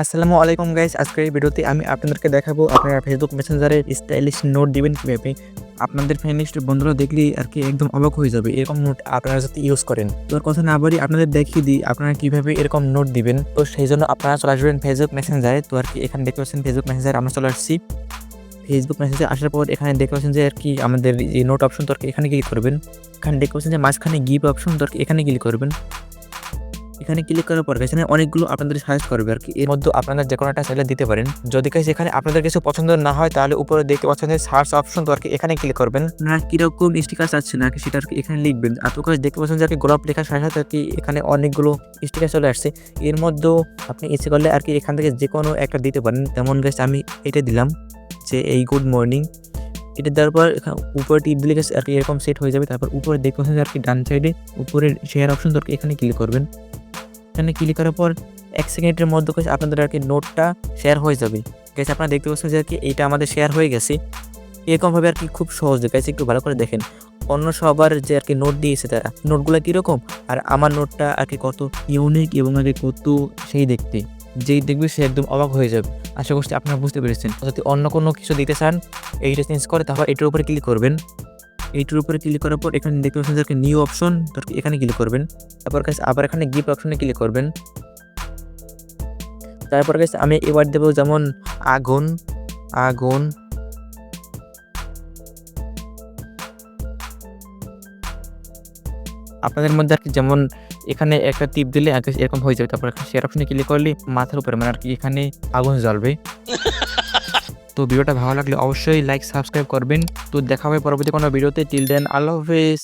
আসসালামু আলাইকুম গাইস, আজকের এই ভিডিওতে আমি আপনাদেরকে দেখাবো আপনারা ফেসবুক মেসেঞ্জারে স্টাইলিশ নোট দিবেন কিভাবে। আপনাদের ফ্রেন্ড লিস্টের বন্ধুরা দেখলেই আর কি একদম অবাক হয়ে যাবে এরকম নোট আপনারা যাতে ইউজ করেন। তো আর কথা না বাড়ি আপনাদের দেখিয়ে দিই আপনারা কিভাবে এরকম নোট দিবেন। তো সেই জন্য আপনারা চলে আসবেন ফেসবুক মেসেঞ্জারে। তো আর কি এখানে দেখতে পাচ্ছেন ফেসবুক মেসেঞ্জার আমরা চলে আসছি। ফেসবুক মেসেঞ্জারে আসার পর এখানে দেখতে পাচ্ছেন যে আর কি আমাদের এই নোট অপশন তো আর কি এখানে ক্লিক করবেন। এখানে দেখতে পাচ্ছেন যে মাঝখানে গিভ অপশন তো আর কি এখানে ক্লিক করবেন। এখানে ক্লিক করার পর এখানে অনেকগুলো আপনাদের সাজেস্ট করবে আর কি, এর মধ্যে আপনারা যে কোনো একটা চাইলে দিতে পারেন। যদি কাছে এখানে আপনাদের কিছু পছন্দ না হয় তাহলে উপরে দেখতে পাচ্ছেন যে সার্চ অপশন তো আর কি এখানে ক্লিক করবেন। আপনারা কিরকম স্টিকার চাচ্ছেন আর কি সেটা আর কি এখানে লিখবেন। আর তো কাছে দেখতে পাচ্ছেন যে আর কি গোলাপ লেখার সাথে সাথে আর কি এখানে অনেকগুলো স্টিকার চলে আসছে। এর মধ্যেও আপনি ইচ্ছে করলে আর কি এখান থেকে যে কোনো একটা দিতে পারেন। তেমন গাছ আমি এটা দিলাম যে এই গুড মর্নিং। এটা দেওয়ার পর উপরে টিপ দিলে আর কি এরকম সেট হয়ে যাবে। তারপর উপরে দেখতে পাচ্ছেন যে আর কি ডান সাইডে উপরের শেয়ার অপশন তো আর কি এখানে ক্লিক করবেন। এখানে ক্লিক করার পর 1 সেকেন্ডের মধ্যে আপনাদের আর কি নোটটা শেয়ার হয়ে যাবে। গাইস আপনারা দেখতে পাচ্ছেন যে আর কি এইটা আমাদের শেয়ার হয়ে গেছে। এরকমভাবে আর কি খুব সহজে গাইস একটু ভালো করে দেখেন অন্য সবার যে আর কি নোট দিয়েছে তারা নোটগুলো কীরকম আর আমার নোটটা আর কি কত ইউনিক এবং আর কি কত সেই দেখতে, যেই দেখবে সে একদম অবাক হয়ে যাবে। আশা করছি আপনারা বুঝতে পেরেছেন। যদি অন্য কোনো কিছু দিতে চান এইটা চেঞ্জ করে তারপর এটার উপরে ক্লিক করবেন। এইটার উপরে ক্লিক করার পর এখানে দেখতে পাচ্ছেন যে নিউ অপশন এখানে ক্লিক করবেন। তারপর গাইস আবার এখানে গিফট অপশনে ক্লিক করবেন। তারপর গাইস আমি এবার দেবো যেমন আগুন আগুন। আপনাদের মধ্যে আর কি যেমন এখানে একটা টিপ দিলে এরকম হয়ে যাবে। তারপর এখানে শেয়ার অপশনে ক্লিক করলে মাথার উপরে মানে আর কি এখানে আগুন জ্বলবে। তো ভিডিওটা ভালো লাগলে অবশ্যই লাইক সাবস্ক্রাইব করবেন। তো দেখা হবে পরবর্তী কোনো ভিডিওতে। টিল দেন আল্লাহ হাফেজ।